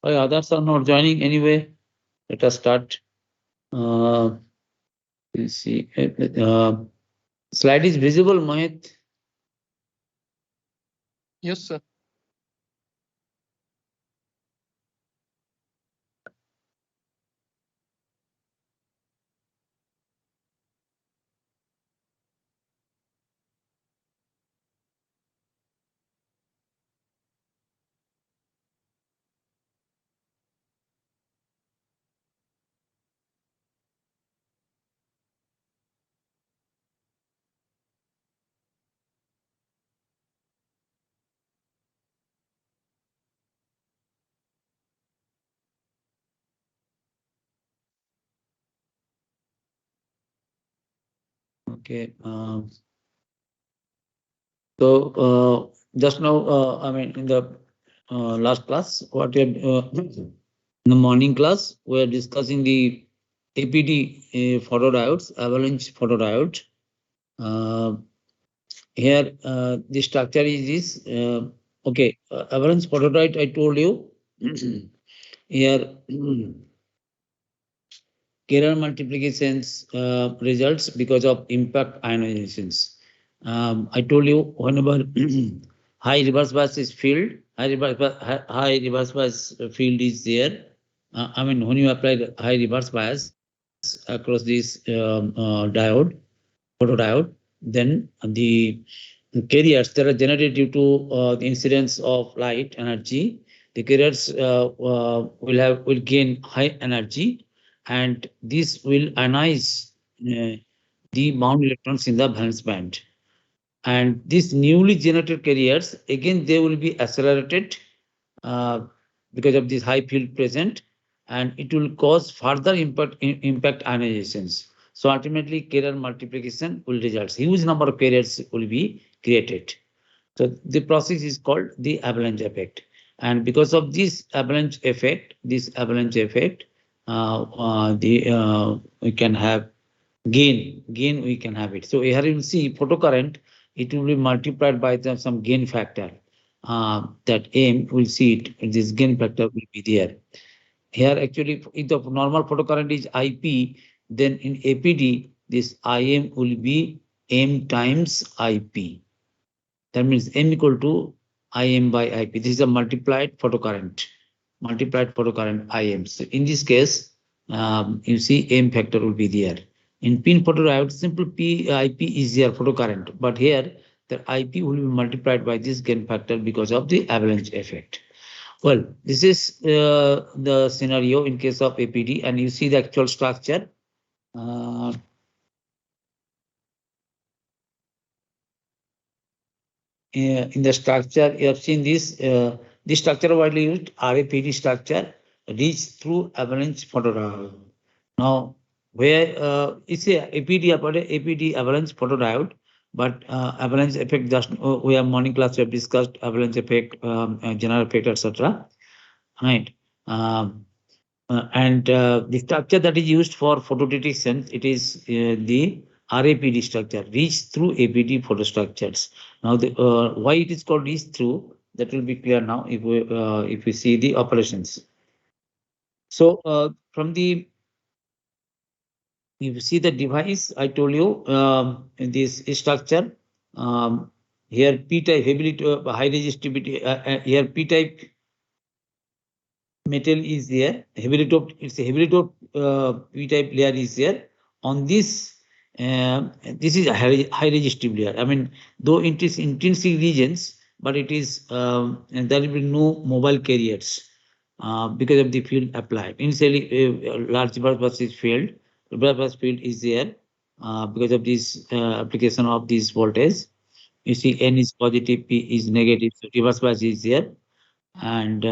Why others are not joining anyway? Let us start. Let's see. Slide is visible, Mohit. Yes, sir. Okay. So just now, I mean, in the last class, what we had, in the morning class, we are discussing the APD photodiodes, avalanche photodiode. Uh, Here, the structure is this. Okay, avalanche photodiode, I told you. Here, Kerr multiplications results because of impact ionizations. I told you whenever high reverse bias is field, high reverse bias field is there. I mean, when you apply the high reverse bias across this diode, photodiode, then the carriers that are generated due to the incidence of light energy, the carriers will gain high energy, and this will ionize the bound electrons in the valence band. And these newly generated carriers, again, they will be accelerated uh, because of this high field present, and it will cause further impact ionizations. So ultimately, carrier multiplication will result. Huge number of carriers will be created. So the process is called the avalanche effect. And because of this avalanche effect, we can have gain we can have it. So here you will see photocurrent, it will be multiplied by some gain factor. That M will see it, this gain factor will be there. Here actually, if the normal photocurrent is IP, then in APD, this IM will be M times IP. That means M equal to IM by IP. This is a multiplied photocurrent IM. So in this case, you see M factor will be there. In pin photodiode, simple P IP is there photocurrent, but here the IP will be multiplied by this gain factor because of the avalanche effect. Well, this is the scenario in case of APD, and you see the actual structure. In the structure, you have seen this. This structure widely used RAPD structure reached through avalanche photodiode. Now, where it's a APD avalanche photodiode, but avalanche effect just we have morning class we have discussed avalanche effect, general effect, etc. Right. And the structure that is used for photo detection, it is the RAPD structure, reach through APD photostructures. Now, why it is called reach through, that will be clear now if we see the operations. So from the, if you see the device, I told you this structure. Here P type high resistivity. Here P type metal is there. Heavily doped. It's a heavily doped P type layer is there. On this, this is a high resistive layer. I mean, though it is intrinsic regions, but it is and there will be no mobile carriers because of the field applied. Initially, large reverse field. Reverse field is there because of this application of this voltage. You see, N is positive, P is negative, so reverse bias is there, and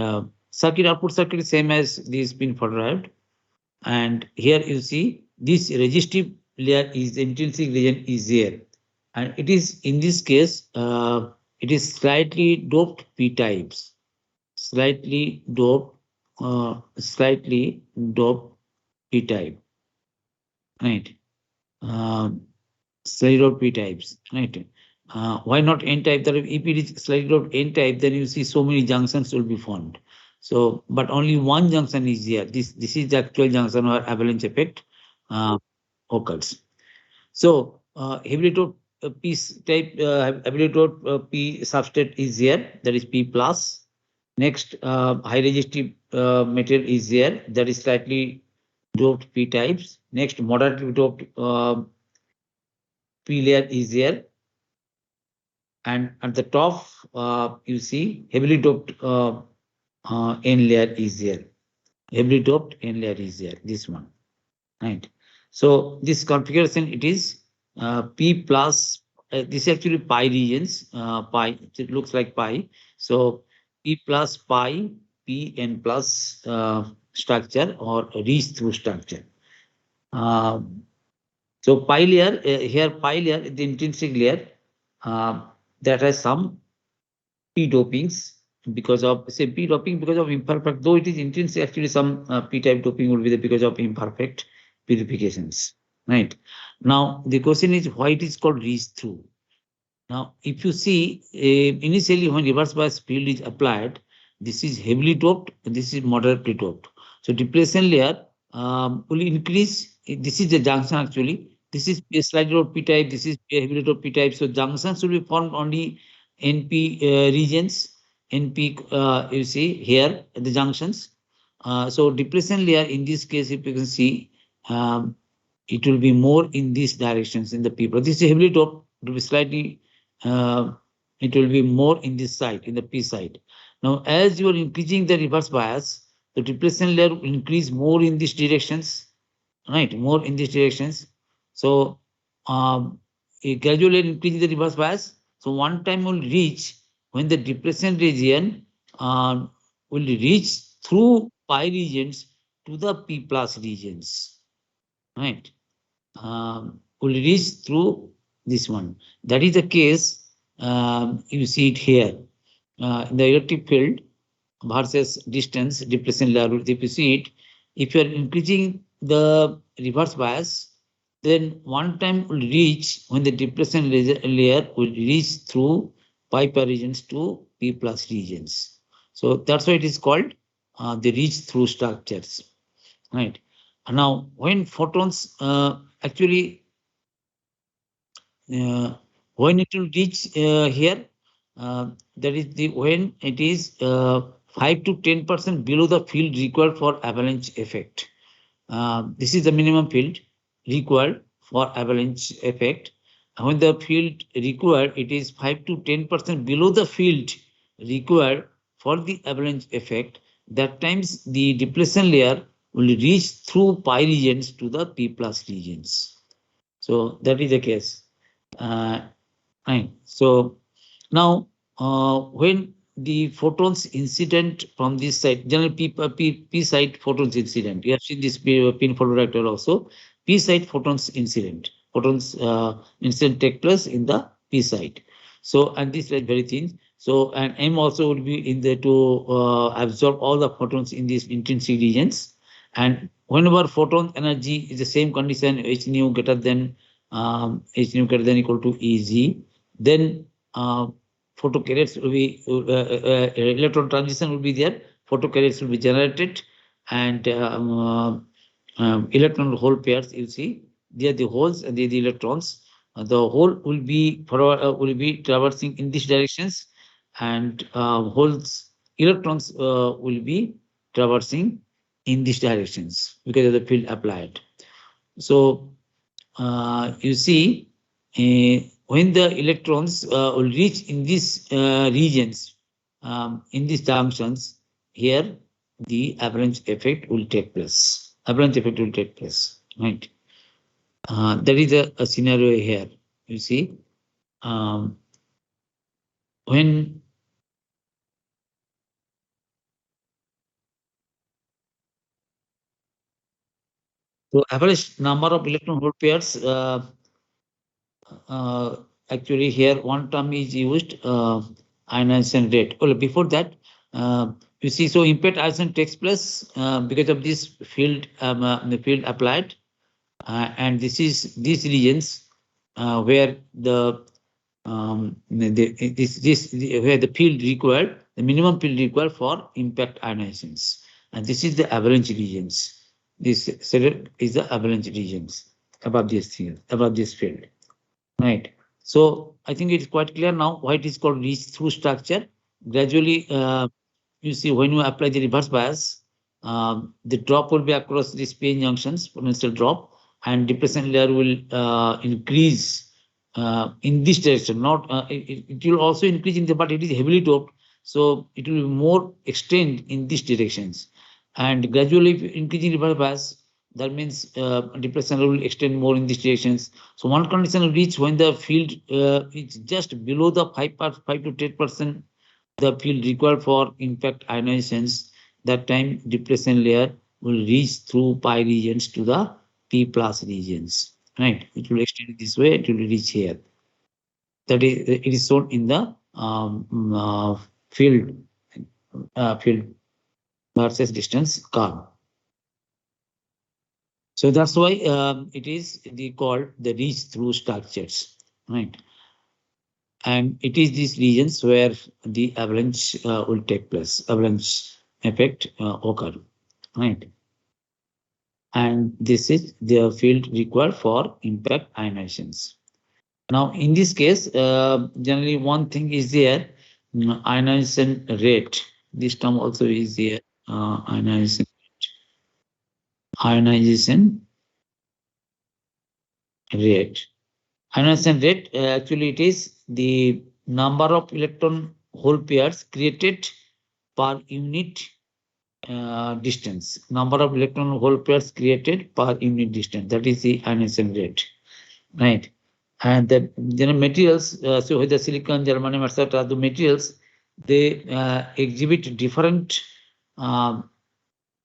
circuit output circuit is same as this pin photodiode. And here you see this resistive layer is the intrinsic region is there, and it is in this case it is slightly doped P types, slightly doped P type, right? Slightly doped P types, right? Why not N type? That if it is slightly doped N type, then you see so many junctions will be formed. So, but only one junction is here. This is the actual junction where avalanche effect occurs. So, heavily doped P type, heavily doped P substrate is here, that is P plus. Next, high resistive material is here, that is slightly doped P types. Next, moderately doped P layer is here. And at the top, you see heavily doped N layer is here. Heavily doped N layer is here, this one, right? So this configuration, it is P plus, this is actually pi regions, pi, it looks like pi. So P plus pi, P n plus structure or reach through structure. So pi layer, here pi layer, the intrinsic layer, that has some P dopings because of, say, P doping because of imperfect, though it is intrinsic, actually some P type doping will be there because of imperfect purifications, right? Now, the question is why it is called reach through. Now, if you see, initially when reverse bias field is applied, this is heavily doped, and this is moderately doped. So depletion layer will increase. This is the junction actually. This is a slightly doped P type. This is a heavily doped P type. So junctions will be formed only NP regions. NP, you see here the junctions. So depletion layer in this case, if you can see, it will be more in these directions in the P. But this is heavily doped. It will be slightly. It will be more in this side, in the P side. Now, as you are increasing the reverse bias, the depletion layer will increase more in these directions, right? More in these directions. So, gradually increasing the reverse bias. So, one time will reach when the depletion region will reach through pi regions to the P plus regions, right? Will reach through this one. That is the case. You see it here. In the electric field versus distance depletion layer. If you see it, if you are increasing the reverse bias, then one time will reach when the depletion layer will reach through pi regions to P plus regions. So that's why it is called the reach through structures, right? Now, when photons actually when it will reach here, that is the when it is 5 to 10% below the field required for avalanche effect. This is the minimum field required for avalanche effect. When the field required, it is 5 to 10% below the field required for the avalanche effect. That times the depletion layer will reach through pi regions to the P plus regions. So that is the case. Right. So now, when the photons incident from this side, generally P side photons incident. You have seen this pin photoreactor also. P side photons incident. Photons incident take place in the P side. So, and this is very thin. So, and M also would be in there to absorb all the photons in these intrinsic regions. And whenever photon energy is the same condition, h nu greater than h nu greater than equal to Ez, then photocarriers will be electron transition will be there. Photocarriers will be generated, and electron hole pairs. You see, they are the holes and the electrons. The hole will be traversing in these directions, and holes electrons will be traversing in these directions because of the field applied. So you see, when the electrons will reach in these regions, in these junctions, here the avalanche effect will take place. Avalanche effect will take place, right? That is a scenario here. You see, when so average number of electron hole pairs, actually here one term is used, ionization rate. Well, before that, you see, so impact ionization takes place because of this field, the field applied, and this is these regions where the where the field required. the minimum field required for impact ionizations. And this is the avalanche regions. This is the avalanche regions above this field, right? So I think it's quite clear now why it is called reach through structure. Gradually, you see when you apply the reverse bias, the drop will be across these PN junctions, potential drop, and depression layer will increase in this direction. Not it will also increase in the, but it is heavily doped, so it will be more extend in these directions. And gradually increasing reverse bias, that means depression will extend more in these directions. So one condition will reach when the field is just below the 5 to 10% the field required for impact ionizations. That time depression layer will reach through pi regions to the P plus regions, right? It will extend this way, it will reach here. That is, it is shown in the field versus distance curve. So that's why it is called the reach through structures, right? And it is these regions where the avalanche will take place, avalanche effect occur, right? And this is the field required for impact ionizations. Now, in this case, generally one thing is there, ionization rate. This term also is there, ionization rate. Ionization rate, actually it is the number of electron hole pairs created per unit distance. Number of electron hole pairs created per unit distance. That is the ionization rate, right? And the general materials, so with the silicon, germanium, etc., the materials, they exhibit different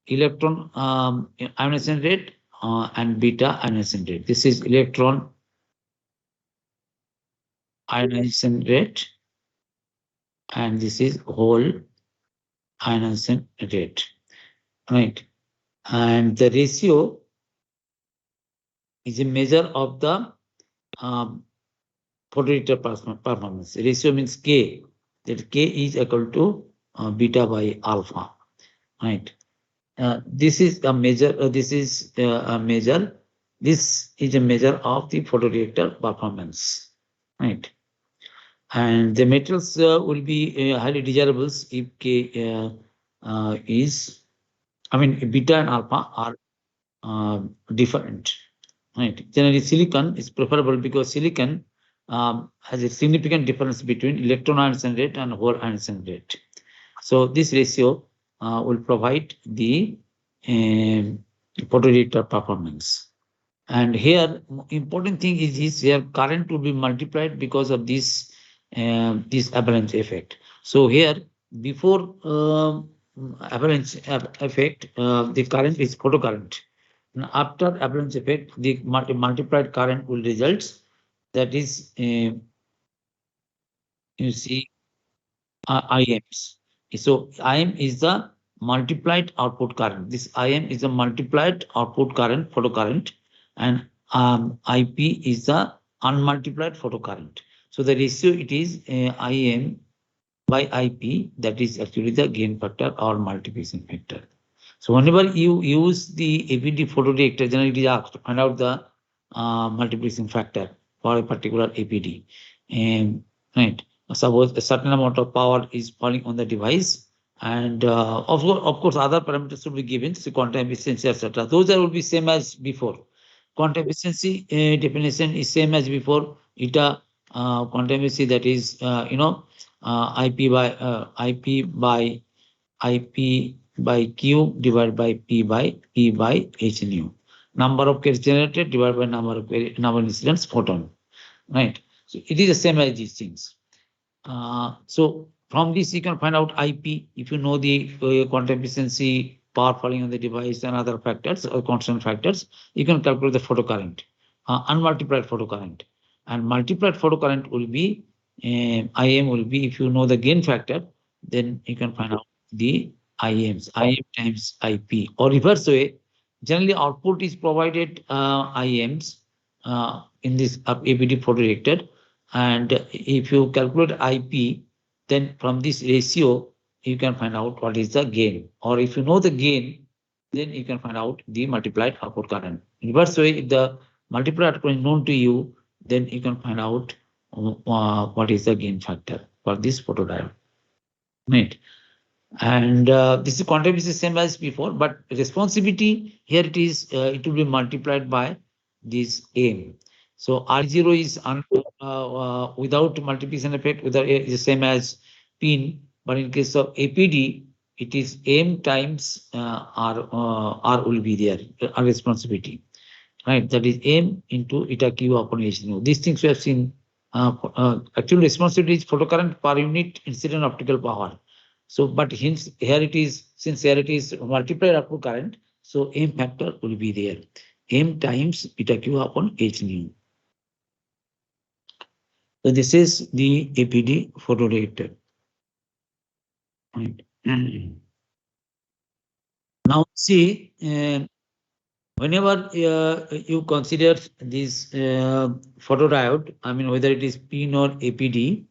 electron ionization rate and beta ionization rate. This is electron ionization rate, and this is hole ionization rate, right? And the ratio is a measure of the photoreactor performance. Ratio means K, that K is equal to beta by alpha, right? This is a measure. This is a measure. This is a measure of the photoreactor performance, right? And the materials will be highly desirables if K is, I mean, beta and alpha are different, right? Generally, silicon is preferable because silicon has a significant difference between electron ionization rate and hole ionization rate. So this ratio will provide the photoreactor performance. And here, important thing is here current will be multiplied because of this avalanche effect. So here, before avalanche effect, the current is photocurrent. Now, after avalanche effect, the multiplied current will result. That is, you see, IMs. So IM is the multiplied output current. This IM is the multiplied output current, photocurrent, and IP is the unmultiplied photocurrent. So the ratio it is IM by IP, that is actually the gain factor or multiplication factor. So whenever you use the APD photoreactor, generally it is asked to find out the multiplication factor for a particular APD, and right. Suppose a certain amount of power is falling on the device, and of course other parameters will be given, so quantum efficiency, etc. Those will be same as before. Quantum efficiency definition is same as before. Eta quantum efficiency, that is IP by Q divided by P by H nu. Number of carriers generated divided by number of incidents photon, right? So it is the same as these things. So from this you can find out IP if you know the quantum efficiency, power falling on the device, and other factors or constant factors. You can calculate the photocurrent, unmultiplied photocurrent, and multiplied photocurrent will be IM will be, if you know the gain factor, then you can find out the IMs, IM times IP, or reverse way. Generally, output is provided IMs in this APD photoreactor. And if you calculate IP, then from this ratio, you can find out what is the gain. Or if you know the gain, then you can find out the multiplied output current. In reverse way, if the multiplied output is known to you, then you can find out what is the gain factor for this photodiode. Right. And this quantity is the same as before, but responsivity here it will be multiplied by this M. So R0 is without multiplication effect, without is the same as pin, but in case of APD, it is M times R will be there, R responsivity, right? That is M into eta Q upon H nu. These things we have seen. Actual responsivity is photocurrent per unit incident optical power. So, but hence here it is, since here it is multiplied output current, so M factor will be there. M times eta Q upon H nu. So this is the APD photoreactor. Right. Now see, whenever you consider this photodiode, I mean whether it is PIN or APD,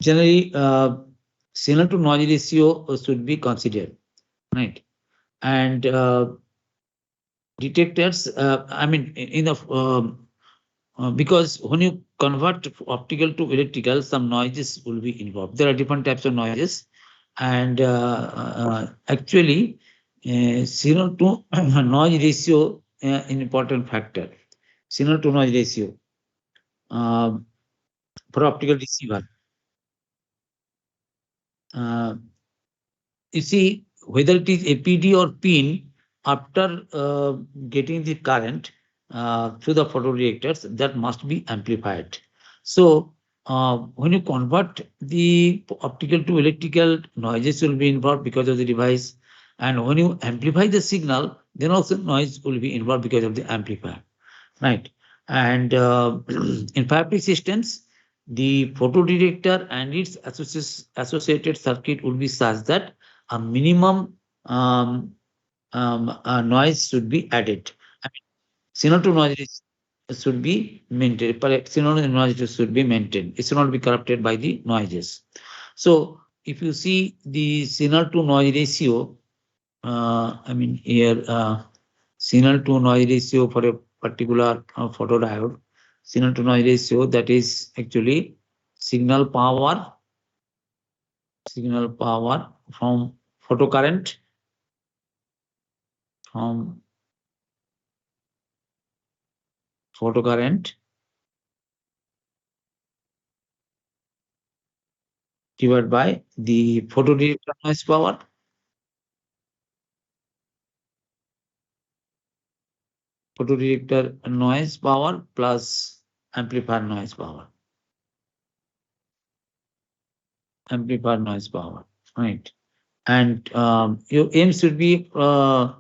generally signal to noise ratio should be considered, right? And detectors, I mean in the because when you convert optical to electrical, some noises will be involved. There are different types of noises, and actually signal to noise ratio an important factor. Signal to noise ratio for optical receiver. You see, whether it is APD or PIN, after getting the current through the photoreactors, that must be amplified. So when you convert the optical to electrical, noises will be involved because of the device. And when you amplify the signal, then also noise will be involved because of the amplifier, right? And in fabric systems, the photodetector and its associated circuit will be such that a minimum noise should be added. I mean, signal to noise should be maintained. Signal to noise should be maintained. It should not be corrupted by the noises. So if you see the signal to noise ratio, I mean here signal to noise ratio for a particular photodiode, signal to noise ratio, that is actually signal power from photocurrent divided by the photodetector noise power. Photodetector noise power plus amplifier noise power. Amplifier noise power, right? And your aim should be a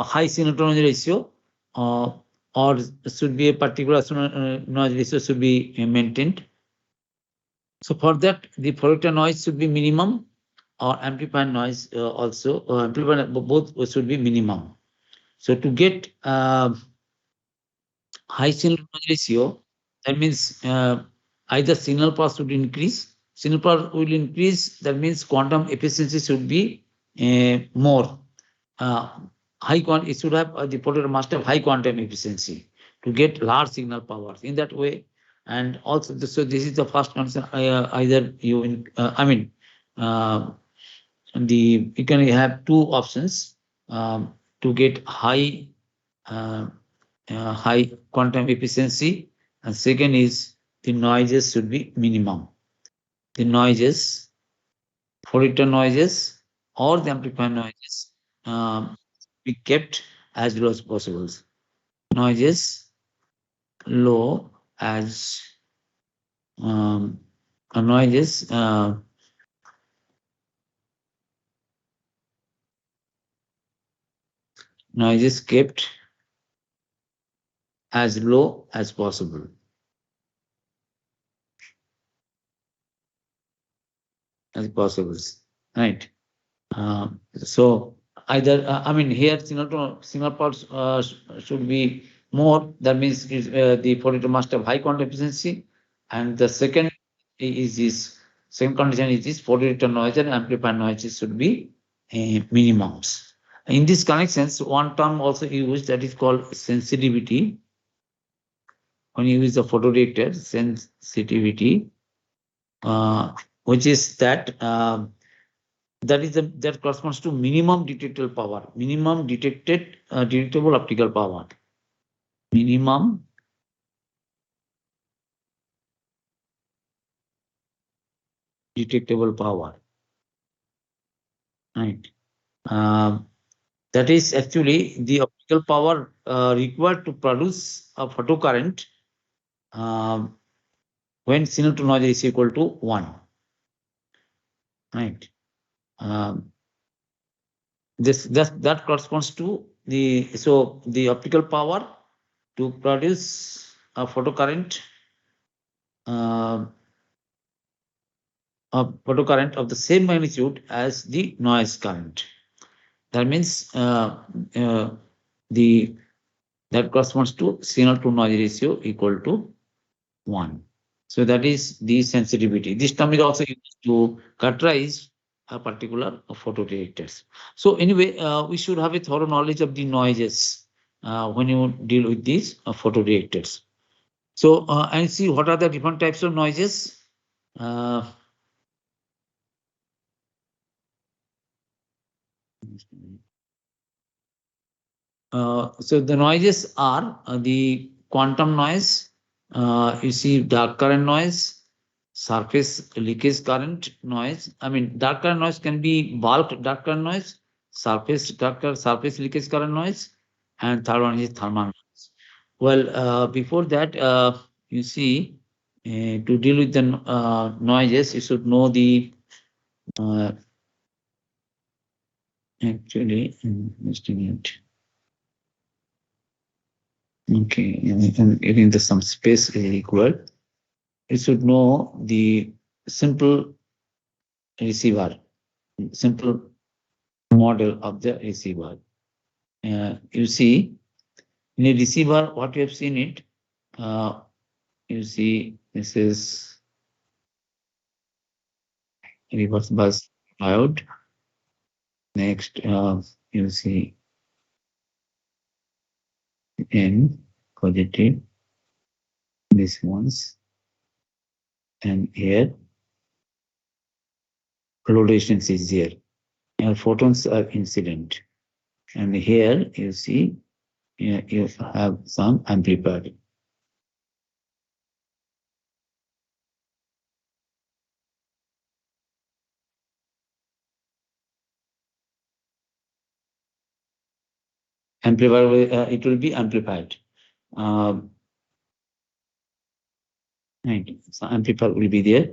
high signal to noise ratio, or should be a particular noise ratio should be maintained. So for that, the photodetector noise should be minimum, or amplifier noise also, amplifier both should be minimum. So to get high signal to noise ratio, that means either signal power should increase. Signal power will increase. That means quantum efficiency should be more. High quantum. It should have the photodetector must have high quantum efficiency to get large signal powers. In that way, and also so this is the first condition. Either you, I mean, you can have two options to get high quantum efficiency, and second is the noises should be minimum. The noises, photodetector noises or the amplifier noises be kept as low as possible. Noises low as noises kept as low as possible. Right? So either I mean here signal parts should be more. That means the photodetector must have high quantum efficiency, and the second is this Second condition is this: photoreactor noise and amplifier noises should be minimums. In these connections, one term also used that is called sensitivity. When you use the photoreactor, sensitivity, which is that that corresponds to minimum detectable power, minimum detectable optical power, minimum detectable power, right? That is actually the optical power required to produce a photocurrent when signal to noise is equal to 1, right? That corresponds to the optical power to produce a photocurrent of the same magnitude as the noise current. That means that corresponds to signal to noise ratio equal to 1. So that is the sensitivity. This term is also used to characterize a particular photodetectors. So anyway, we should have a thorough knowledge of the noises when you deal with these photodetectors. So and see what are the different types of noises. So the noises are the quantum noise, you see dark current noise, surface leakage current noise. I mean, dark current noise can be bulk dark current noise, surface leakage current noise, and third one is thermal noise. Well, before that, you see, to deal with the noises, you should know the actually, just a minute. Okay, and giving the some space is equal. You should know the simple receiver, simple model of the receiver. You see, in a receiver, what you have seen it, you see this is reverse bus diode. Next, you see N positive, this ones, and here low resistance is here. And photons are incident. And here you see you have some amplifier. Amplifier, it will be amplified. Right. So amplifier will be there.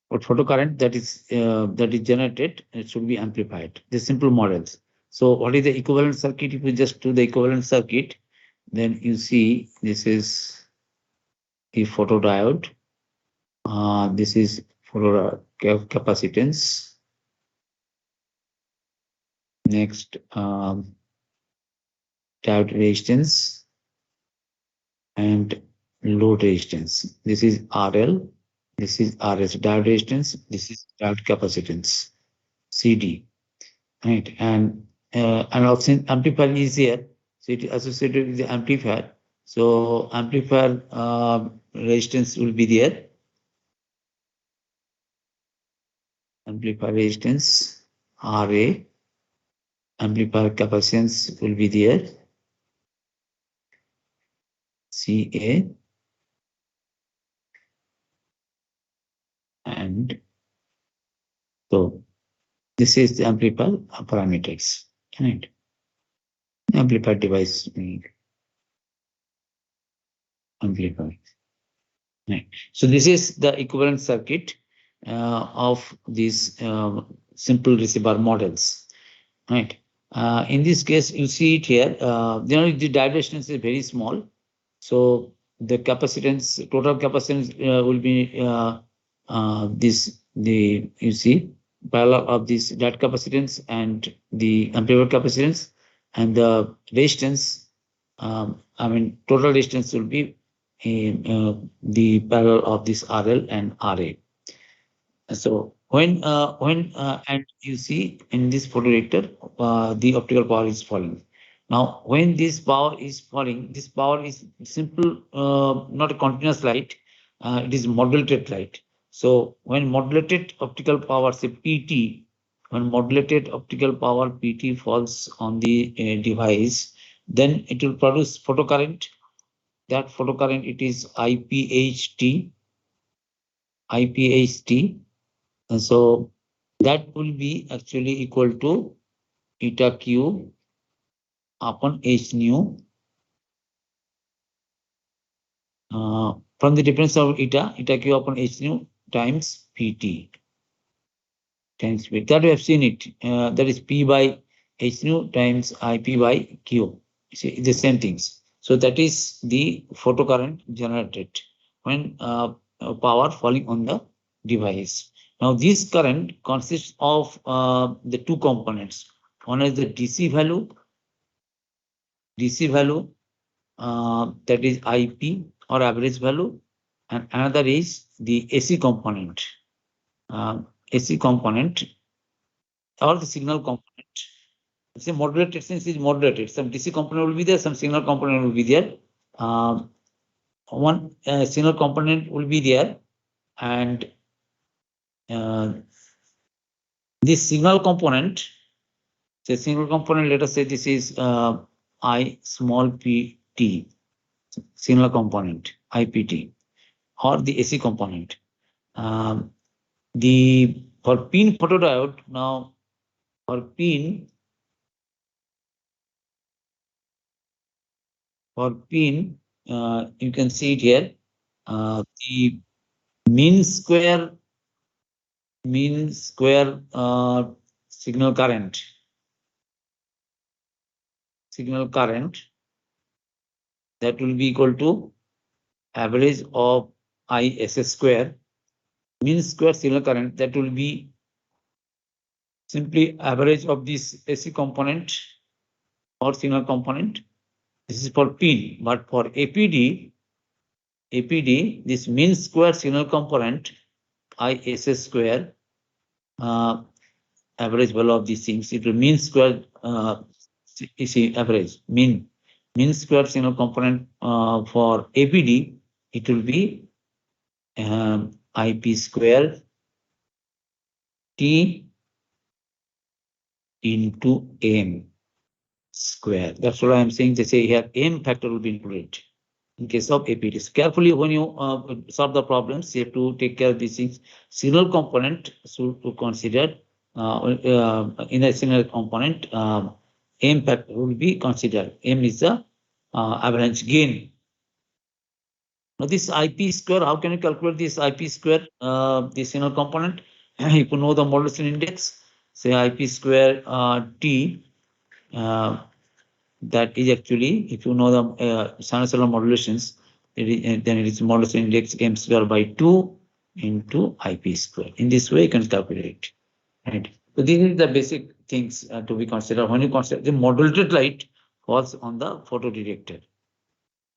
But photocurrent that is generated, it should be amplified. The simple models. So what is the equivalent circuit? If you just do the equivalent circuit, then you see this is a photodiode. This is for capacitance. Next, diode resistance and load resistance. This is RL. This is RS, diode resistance. This is diode capacitance, CD. Right, and also amplifier is here, so it is associated with the amplifier. So amplifier resistance will be there. Amplifier resistance RA, amplifier capacitance will be there, CA, and so this is the amplifier parameters. Right, amplifier device amplifier. Right. So this is the equivalent circuit of these simple receiver models. Right. In this case, you see it here. The diode resistance is very small, so the capacitance, total capacitance will be you see parallel of this diode capacitance and the amplifier capacitance, and the resistance. I mean, total resistance will be the parallel of this RL and RA. So and you see in this photoreactor, the optical power is falling. Now, when this power is falling, this power is simple, not a continuous light. It is modulated light. So when modulated optical power, say PT, when modulated optical power PT falls on the device, then it will produce photocurrent. That photocurrent, it is IPHT, IPHT. And so that will be actually equal to eta q upon h nu from the difference of eta q upon h nu times pt times p. That we have seen it. That is p by h nu times ip by q. See, the same things. So that is the photocurrent generated when power falling on the device. Now this current consists of the two components. One is the DC value, that is IP or average value, and another is the AC component. AC component or the signal component. Say modulated, since it's modulated, some DC component will be there, some signal component will be there. One signal component will be there, and this signal component, say signal component, let us say this is I small p t, signal component IPT, or the AC component. The for PIN photodiode, now for PIN, you can see it here. The mean square signal current that will be equal to average of ISS square. Mean square signal current, that will be simply average of this AC component or signal component. This is for PIN, but for APD, this mean square signal component ISS square, average value of these things, it will mean square average mean square signal component for APD, it will be IP square T into M square. That's what I'm saying. They say here M factor will be included in case of APD. So carefully, when you solve the problems, you have to take care of these things. Signal component should be considered in a signal component. M factor will be considered. M is the average gain. Now this IP square, how can you calculate this IP square, this signal component? If you know the modulation index, say IP square T, that is actually, if you know the sinusoidal modulations, then it is modulation index M square by 2 into IP square. In this way, you can calculate, right? So these are the basic things to be considered when you consider the modulated light falls on the photodetector.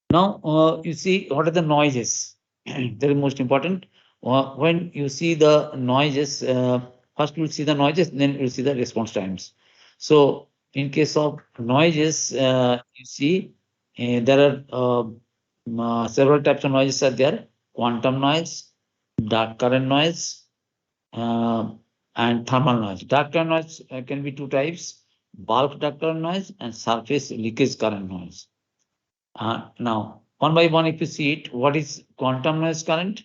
Now, you see what are the noises? Very most important. When you see the noises, first you will see the noises, then you will see the response times. So in case of noises, you see there are several types of noises are there: quantum noise, dark current noise, and thermal noise. Dark current noise can be two types: bulk dark current noise and surface leakage current noise. Now, one by one, if you see it, what is quantum noise current?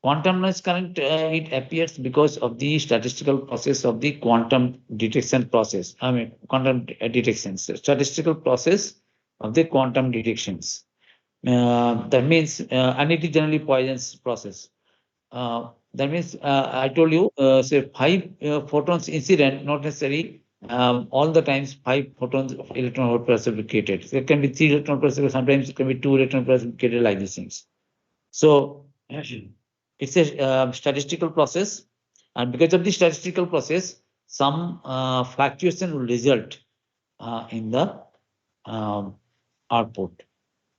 Quantum noise current, it appears because of the statistical process of the quantum detection process. I mean, quantum detections, statistical process of the quantum detections. That means, and it is generally Poisson's process. That means, I told you, say 5 photons incident, not necessarily all the times 5 photons of electron volt precipitated. So it can be 3 electron precipitated, sometimes it can be 2 electron precipitated, like these things. So it's a statistical process, and because of the statistical process, some fluctuation will result in the output,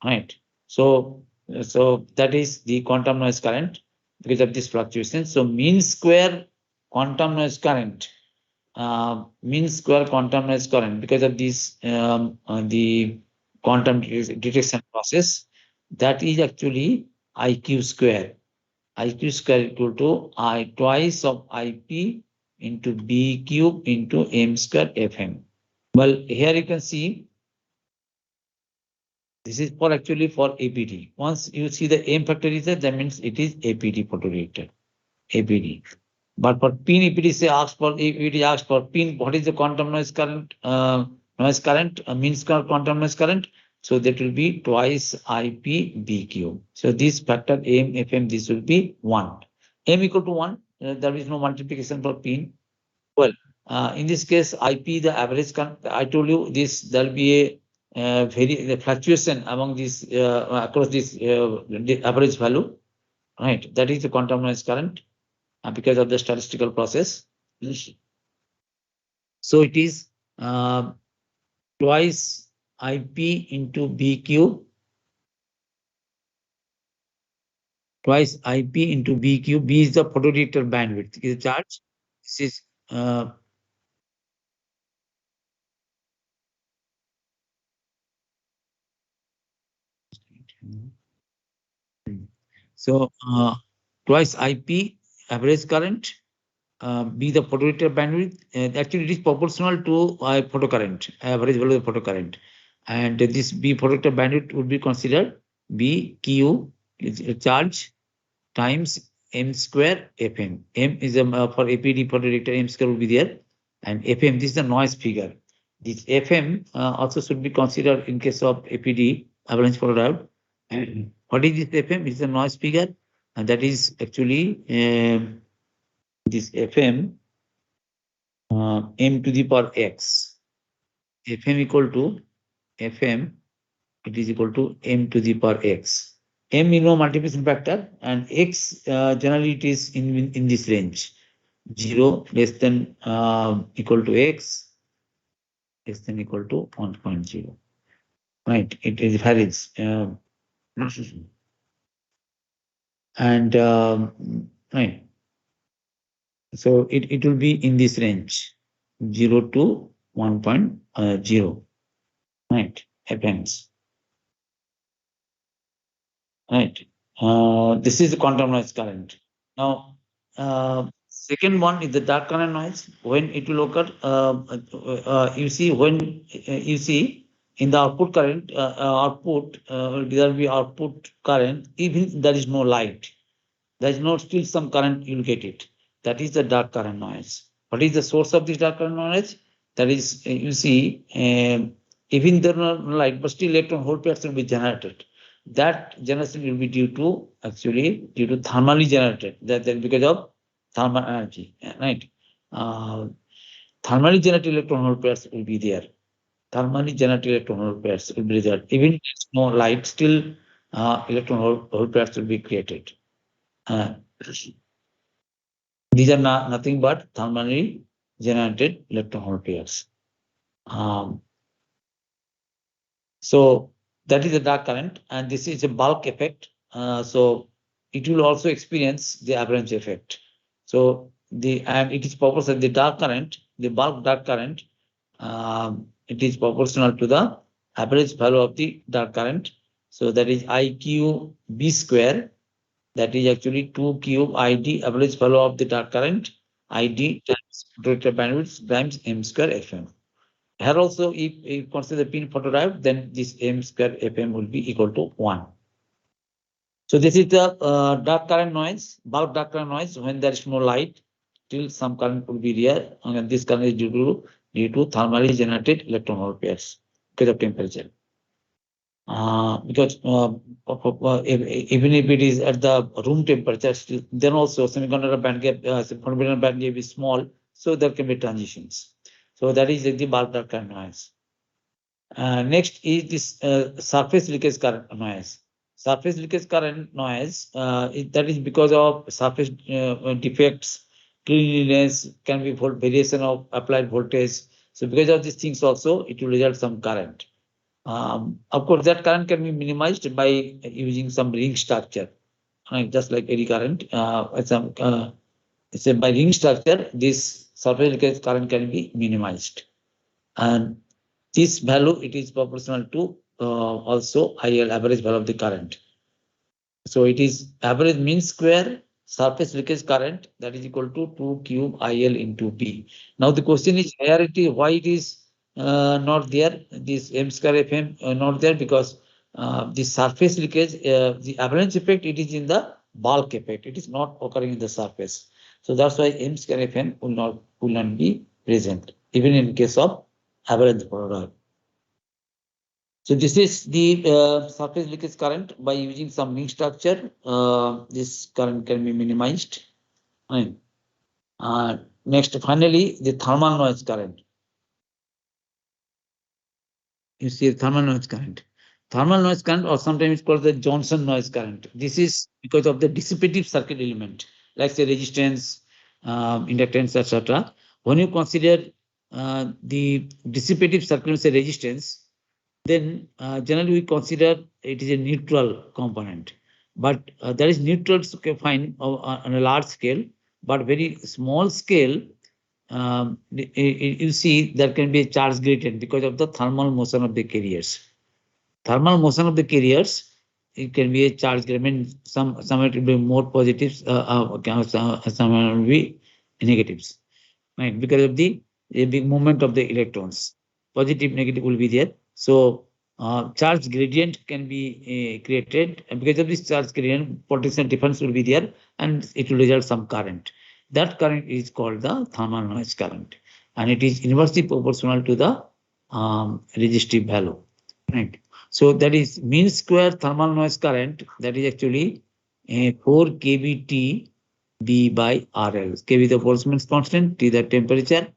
right? So So that is the quantum noise current because of this fluctuation. So mean square quantum noise current, mean square quantum noise current, because of this the quantum detection process, that is actually IQ square. IQ square equal to I twice of IP into B cube into M square FM. Well, here you can see this is for actually for APD. Once you see the M factor is there, that means it is APD photoreactor. APD. But for pin APD, say asks for APD asks for pin, what is the quantum noise current? Mean square quantum noise current. So that will be twice IP B cube. So this factor M FM, this will be 1. M equal to 1. There is no multiplication for pin. Well, in this case, IP, the average, I told you this, there will be a the fluctuation among this across this the average value, right? That is the quantum noise current because of the statistical process. So it is twice IP into B cube, twice IP into B cube. B is the photoreactor bandwidth, is the charge. This is so twice IP average current, be the photoreactor bandwidth. Actually, it is proportional to photocurrent, average value of photocurrent. And this B photoreactor bandwidth would be considered BQ charge times M square FM. M is for APD photoreactor, M square will be there. And FM, this is the noise figure. This FM also should be considered in case of APD, avalanche photodiode. And what is this FM? It's a noise figure, and that is actually this FM m to the power x. FM equal to FM, it is equal to m to the power x. M multiplication factor, and x generally it is in this range, 0 less than equal to x, less than equal to 1.0. Right, it varies. And right, so it will be in this range, 0 to 1.0, right, FMs. Right. This is the quantum noise current. Now, second one is the dark current noise. When it will occur, you see when you see in the output current, there will be output current, even there is no light. There is not still some current, you'll get it. That is the dark current noise. What is the source of this dark current noise? That is, you see, even there are no light, but still electron hole pairs will be generated. That generation will be due to thermally generated, that because of thermal energy, right? Thermally generated electron hole pairs will be there. Thermally generated electron hole pairs will be there. Even if there's no light, still electron hole pairs will be created. These are nothing but thermally generated electron hole pairs. So that is the dark current, and this is a bulk effect. So it will also experience the avalanche effect. So it is proportional. The dark current, the bulk dark current, it is proportional to the average value of the dark current. So that is IQ B square. That is actually 2 cube ID average value of the dark current, ID times director bandwidth times M square FM. Here also, if you consider the pin photodiode, then this M square FM will be equal to 1. So this is the dark current noise, bulk dark current noise when there is no light, till some current will be there, and this current is due to thermally generated electron hole pairs because of temperature. Because even if it is at the room temperature, then also semiconductor band gap, fundamental band gap is small, so there can be transitions. So that is the bulk dark current noise. Next is this surface leakage current noise. Surface leakage current noise, that is because of surface defects, cleanliness, can be variation of applied voltage. So because of these things also, it will result some current. Of course, that current can be minimized by using some ring structure, right? Just like eddy current. By ring structure, this surface leakage current can be minimized, and this value it is proportional to also IL, average value of the current. So it is average mean square surface leakage current, that is equal to 2 cube IL into B. Now the question is why it is not there, this M square FM not there, because the surface leakage, the avalanche effect, it is in the bulk effect. It is not occurring in the surface. So that's why M square FM will not be present, even in case of avalanche product. So this is the surface leakage current. By using some ring structure, this current can be minimized. And next, finally, the thermal noise current. You see thermal noise current. Thermal noise current, or sometimes it's called the Johnson noise current. This is because of the dissipative circuit element, like say resistance, inductance, etc. When you consider the dissipative circuit, say resistance, then generally we consider it is a neutral component. But there is neutrals fine on a large scale, but very small scale, you see there can be a charge gradient because of the thermal motion of the carriers. Thermal motion of the carriers, it can be a charge gradient. Some it will be more positives, some will be negatives, right? Because of the big movement of the electrons, positive, negative will be there. So charge gradient can be created, and because of this charge gradient, potential difference will be there, and it will result some current. That current is called the thermal noise current, and it is inversely proportional to the resistive value, right? So that is mean square thermal noise current. That is actually 4 kBT B by RL. K is the Boltzmann constant, T the temperature,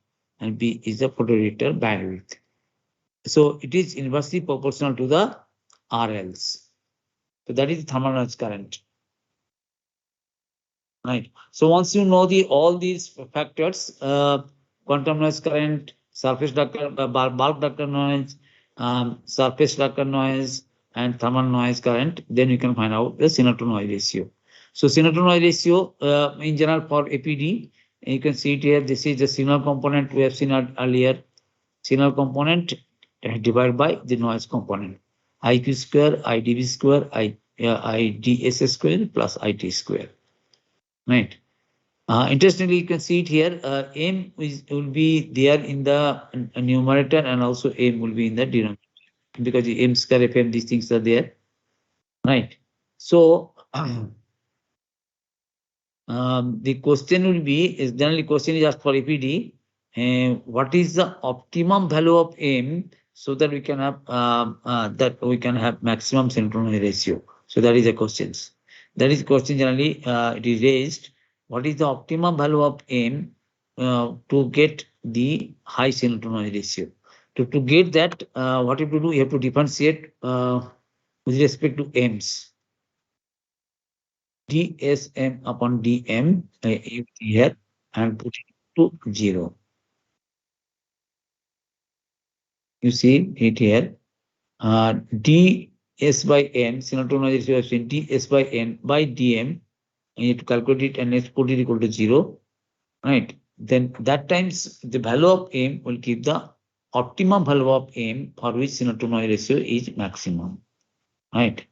and B is the photoreactor bandwidth. So it is inversely proportional to the RLs. So that is thermal noise current. Right. So once you know all these factors, quantum noise current, surface ductor, bulk ductor noise, surface ductor noise, and thermal noise current, then you can find out the Sinoto noise ratio. So Sinoto noise ratio, in general for APD, you can see it here. This is the signal component we have seen earlier. Signal component divided by the noise component. IQ square, IDV square, IDS square plus IT square. Right. Interestingly, you can see it here. M will be there in the numerator, and also M will be in the denominator, because the M square FM, these things are there. Right. So the question will be, is generally question is asked for APD. What is the optimum value of M, so that we can have maximum synchrony ratio? So that is the questions. That is question generally it is raised. What is the optimum value of M to get the high synchrony ratio? To get that, what you have to do, you have to differentiate with respect to M's. DSM upon DM here, and put it to 0. You see it here. ds by n, synchronous ratio, ds by n by dm. You need to calculate it and let's put it equal to 0. Right. Then that times the value of m will give the optimum value of m for which synchronous ratio is maximum. Right.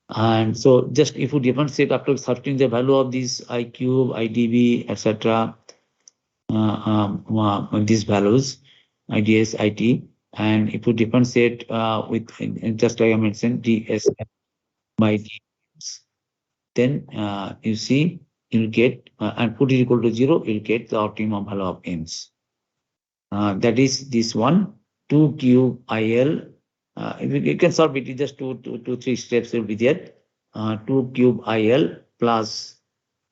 And so just if you differentiate after substituting the value of these I cube, IDB, etc., these values, IDS, IT, and if you differentiate with, just like I mentioned, DS by DS, then you see you'll get, and put it equal to 0, you'll get the optimum value of M's. That is this one, 2 cube IL. You can solve it, just two, 3 steps will be there. 2 cube IL plus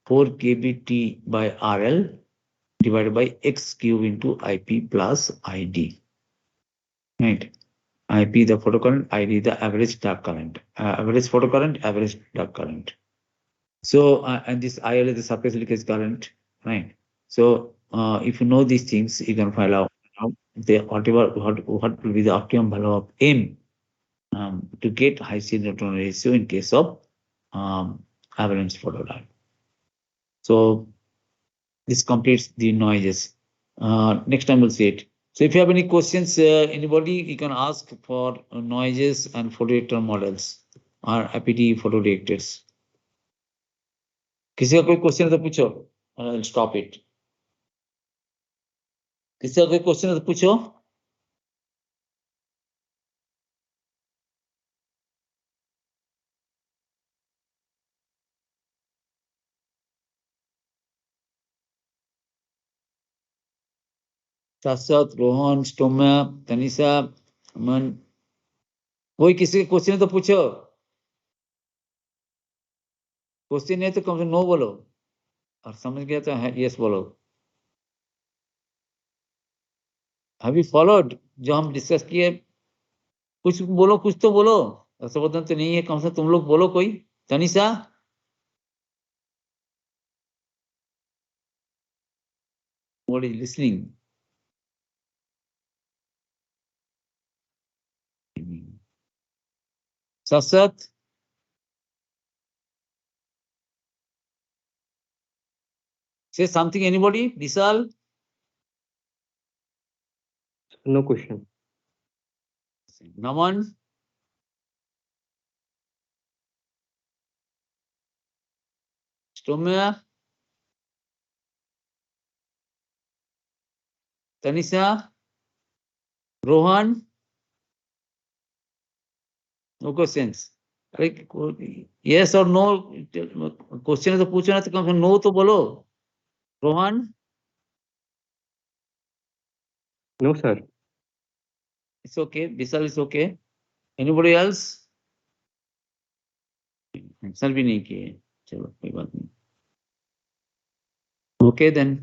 4 kBT by RL divided by X cube into IP plus ID. Right. IP the photocurrent, ID the average dark current. Average photocurrent, average dark current. So and this IL is the surface leakage current. Right. So if you know these things, you can find out the what will be the optimum value of M to get high serotonin ratio in case of avalanche photodiode. So this completes the noises. Next time we'll see it. So if you have any questions, anybody, you can ask for noises and photodetector models or APD photodetectors. किसी का कोई question है तो पूछो. I'll stop it. किसी का कोई question है तो पूछो. शाश्वत, रोहन, स्टोमा, तनिषा, अमन, कोई किसी का क्वेश्चन है तो पूछो. क्वेश्चन है तो कम से नो बोलो और समझ गया तो यस बोलो. हैव यू फॉलोड जो हम डिस्कस किए? कुछ बोलो, कुछ तो बोलो. हर्षवर्धन तो नहीं है, कम से तुम लोग बोलो कोई. Tanisha, what is listening? Sasat, say something. Anybody? Vishal? No question. Naman? Stomia? Tanisha? Rohan? No questions. Like, yes or no? Question है तो पूछो ना, तो कम से नो तो बोलो. Rohan? No, sir. It's okay. Vishal is okay. Anybody else? Sir भी नहीं किए. चलो कोई बात नहीं. Okay then.